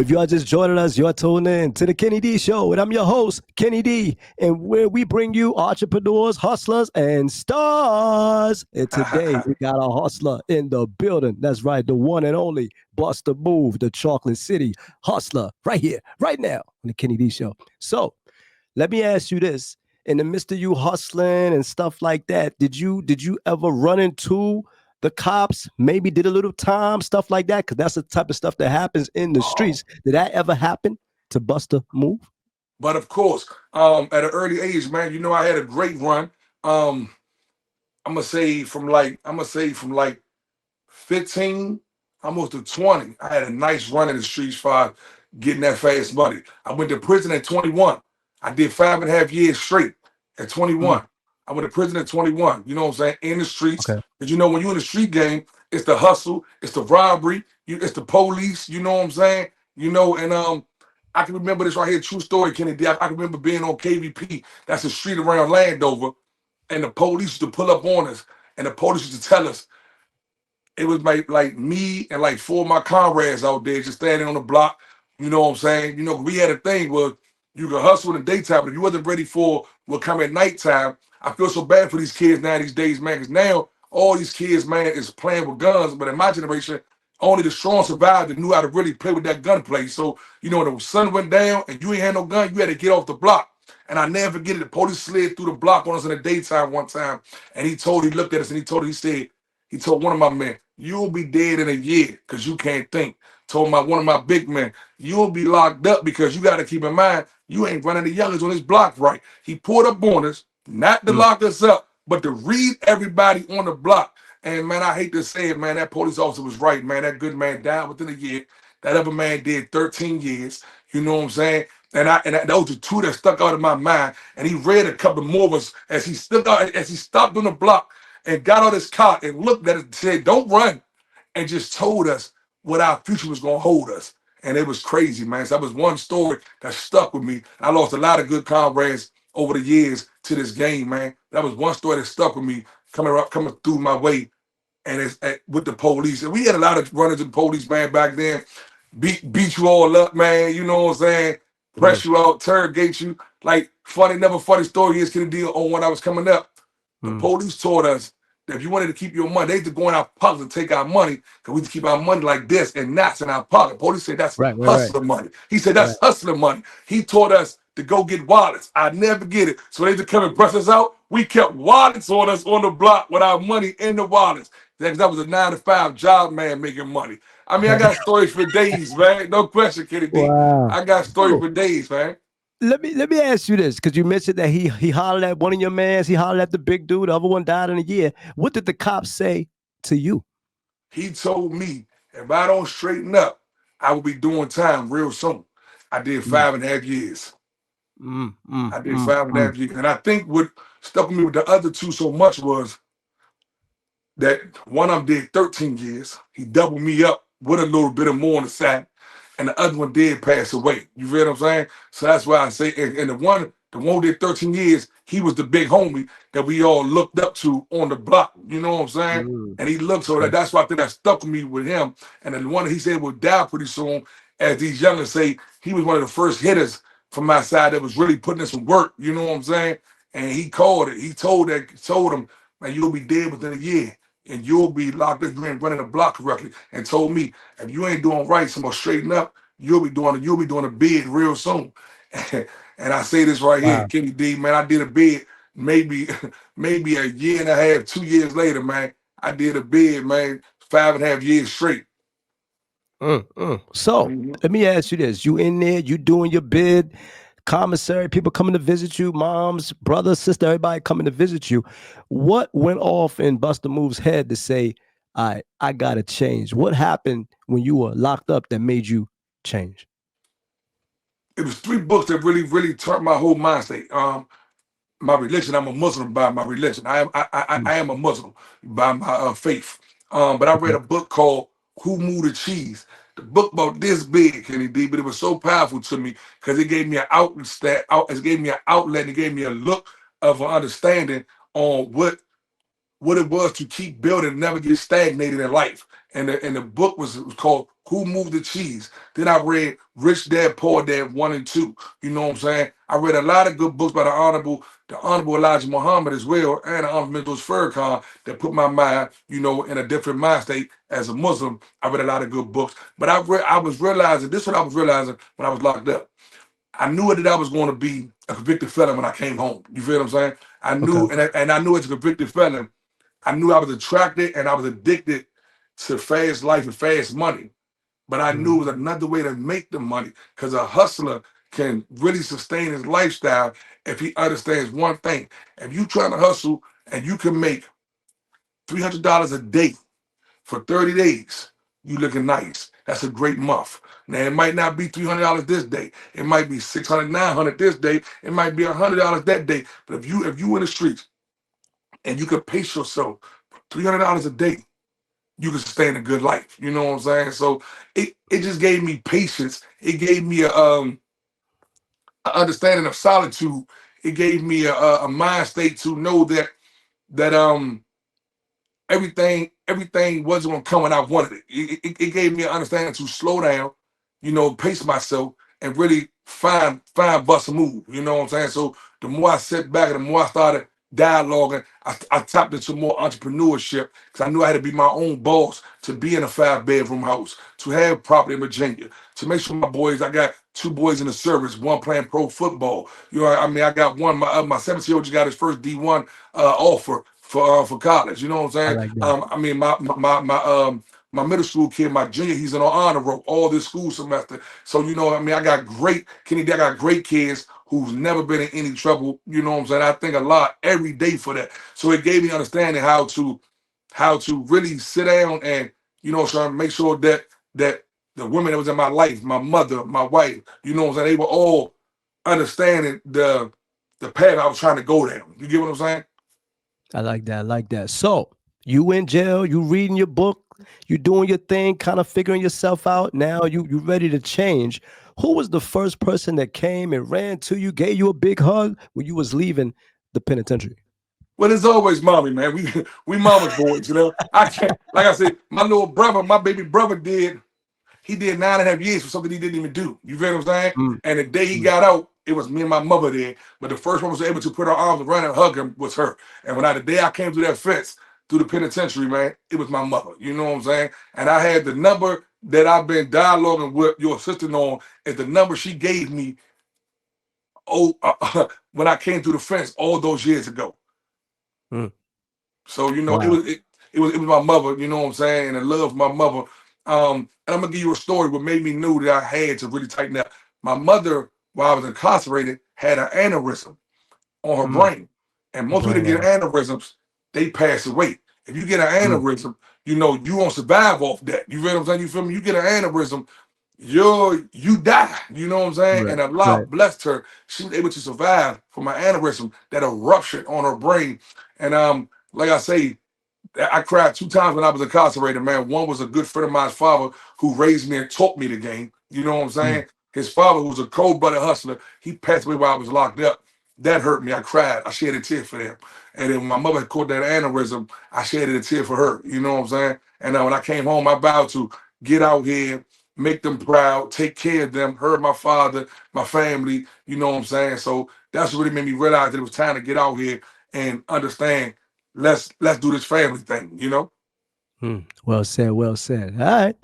if you are just joining us, you're tuned in to the Kenny D Show, and I'm your host, Kenny D, and where we bring you entrepreneurs, hustlers, and stars. And today we got a hustler in the building. That's right, the one and only Bustamove, the Chocolate City hustler, right here, right now on the Kenny D Show. So let me ask you this: in the midst of you hustling and stuff like that, did you ever run into the cops? Maybe did a little time, stuff like that, because that's the type of stuff that happens in the streets. Did that ever happen to Buster Move? But of course, at an early age, man, I had a great run. Um, I'm gonna say from like 15 almost to 20. I had a nice run in the streets for getting that fast money. I went to prison at 21. I did 5.5 years straight at Mm, 21. I went to prison at 21, you know what I'm saying, in the streets. okay. Because when you're in the street game, it's the hustle, it's the robbery, it's the police, you know what I'm saying? And I can remember this right here, true story, Kennedy. I can remember being on KVP, that's the street around Landover, and the police used to pull up on us, and the police used to tell us, it was like me and like four of my comrades out there just standing on the block. You know what I'm saying? We had a thing where you could hustle in the daytime, but if you wasn't ready for what come at nighttime, I feel so bad for these kids now these days, man, because now all these kids, man, is playing with guns. But in my generation, only the strong survived and knew how to really play with that gunplay. So, when the sun went down and you ain't had no gun, you had to get off the block. And I never forget it. The police slid through the block on us in the daytime one time. And he looked at us and he told one of my men, you'll be dead in a year because you can't think. Told one of my big men, you'll be locked up because you got to keep in mind, you ain't running the youngest on this block right. He pulled up on us, not to Mm, lock us up, but to read everybody on the block. And man, I hate to say it, man, that police officer was right, man. That good man died within a year. That other man did 13 years. You know what I'm saying? And those are two that stuck out of my mind. And he read a couple more of us as he stuck out, as he stopped on the block and got on his car and looked at it and said, don't run, and just told us what our future was going to hold us. And it was crazy, man. So that was one story that stuck with me. I lost a lot of good comrades over the years to this game, man. That was one story that stuck with me coming through my way, and with the police. And we had a lot of runners with the police, man, back then. Beat you all up, man. You know what I'm saying? mm, Press you out, interrogate you. Like never funny story is can deal on when I was coming up. The mm. police taught us that if you wanted to keep your money, they used to go in our pockets and take our money because we used to keep our money like this and knots in our pocket. Police said that's Right, right, right, hustler money. He said right. that's hustler money. He taught us to go get wallets. I never get it. So they used to come and press us out. We kept wallets on us on the block with our money in the wallets. That was a 9 to 5 job, man, making money. I mean, I got stories for days, man. No question, Kenny D. Wow. I got stories So for days, man. let me ask you this, because you mentioned that he hollered at one of your mans, he hollered at the big dude, the other one died in a year. What did the cops say to you? He told me if I don't straighten up, I will be doing time real soon. I did Mm, 5.5 years. mm, mm, I did mm, five and a mm. half years. And I think what stuck with me with the other two so much was that one of them did 13 years. He doubled me up with a little bit of more on the side. And the other one did pass away. You feel what I'm saying? So that's why I say, and the one who did 13 years, he was the big homie that we all looked up to on the block. You know what I'm saying? Mm, And he looked so okay. that's why I think that stuck with me with him. And then the one that he said would die pretty soon, as these youngins say, he was one of the first hitters from my side that was really putting in some work. You know what I'm saying? And he called it. He told him, man, you'll be dead within a year and you'll be locked up. You ain't running the block correctly. And told me, if you ain't doing right, so I'm gonna straighten up. You'll be doing a bid real soon. And I say this right here, Wow. Kenny D, man, I did a bid maybe maybe a year and a half, 2 years later, man. I did a bid, man, 5.5 years straight. So Mhm. let me ask you this: you in there, you doing your bid, commissary, people coming to visit you, moms, brothers, sister, everybody coming to visit you. What went off in Buster Move's head to say, I gotta change? What happened when you were locked up that made you change? It was three books that really, really turned my whole mind state. My religion. I'm a Muslim by my religion. I Mm, am a Muslim by my faith. But I read okay. a book called Who Moved the Cheese. The book about this big, Kenny D, but it was so powerful to me because it gave me an it gave me an outlet, and it gave me a look of an understanding on what what it was to keep building, and never get stagnated in life. And the book was called Who Moved the Cheese. Then I read Rich Dad Poor Dad 1 and 2. You know what I'm saying? I read a lot of good books by the Honorable Elijah Muhammad as well, and the Honorable Mendoza Farrakhan that put my mind, in a different mind state as a Muslim. I read a lot of good books, but I was realizing this is what I was realizing when I was locked up. I knew that I was going to be a convicted felon when I came home. You feel what I'm saying? I Okay. knew, and I knew as a convicted felon, I knew I was attracted and I was addicted to fast life and fast money. But I knew it was another way to make the money, because a hustler can really sustain his lifestyle if he understands one thing. If you trying to hustle and you can make $300 a day for 30 days, you looking nice. That's a great month. Now it might not be $300 this day. It might be 600, 900 this day. It might be $100 that day. But if you in the streets and you can pace yourself $300 a day, you can sustain a good life. You know what I'm saying? So it just gave me patience. It gave me a understanding of solitude. It gave me a mind state to know that everything wasn't gonna come when I wanted it. It gave me an understanding to slow down, pace myself, and really find Bustamove. You know what I'm saying? So the more I sit back and the more I started dialoguing, I tapped into more entrepreneurship, because I knew I had to be my own boss to be in a 5-bedroom house, to have property in Virginia, to make sure my boys. I got 2 boys in the service, one playing pro football. I got one. My 17-year-old just got his first D1 offer for college. You know what I'm I saying? like that. My middle school kid, my junior, he's in on honor roll all this school semester. So I got great Kennedy. I got great kids who's never been in any trouble. You know what I'm saying? I think a lot every day for that. So it gave me understanding how to really sit down and try to make sure that the women that was in my life, my mother, my wife, what I'm saying, they were all understanding the path I was trying to go down. You get what I'm saying? I like that. I like that. So you in jail, you reading your book, you doing your thing, kind of figuring yourself out. Now you ready to change. Who was the first person that came and ran to you, gave you a big hug when you was leaving the penitentiary? Well, it's always mommy, man. We mama's boys. I can't, like I said, my little brother, my baby brother he did 9.5 years for something he didn't even do. You feel what I'm saying? Mm, And the day he mm. got out, it was me and my mother there. But the first one was able to put her arms around and hug him was her. And the day I came through that fence, through the penitentiary, man, it was my mother. You know what I'm saying? And I had the number that I've been dialoguing with your sister on, is the number she gave me when I came through the fence all those years ago. Mm. So Wow. it was my mother, you know what I'm saying, and the love of my mother. And I'm gonna give you a story what made me know that I had to really tighten up. My mother, while I was incarcerated, had an aneurysm on her Mm. brain, and A most people brain that get aneurysm. aneurysms, they pass away. If you get an Mm, aneurysm, you won't survive off that. You feel what I'm saying? You feel me? You get an aneurysm, you die. You know what I'm saying? right. And Allah Right. blessed her. She was able to survive from an aneurysm that eruption on her brain. And like I say, I cried 2 times when I was incarcerated, man. One was a good friend of mine's father who raised me and taught me the game. You know what I'm Mm, saying? His father, who was a cold-blooded hustler, he passed away while I was locked up. That hurt me. I cried. I shed a tear for them. And then when my mother had caught that aneurysm, I shed a tear for her. You know what I'm saying? And when I came home, I vowed to get out here, make them proud, take care of them, her, my father, my family. You know what I'm saying? So that's what really made me realize that it was time to get out here and understand. Let's do this family thing. mm. Well said. Well said. All right.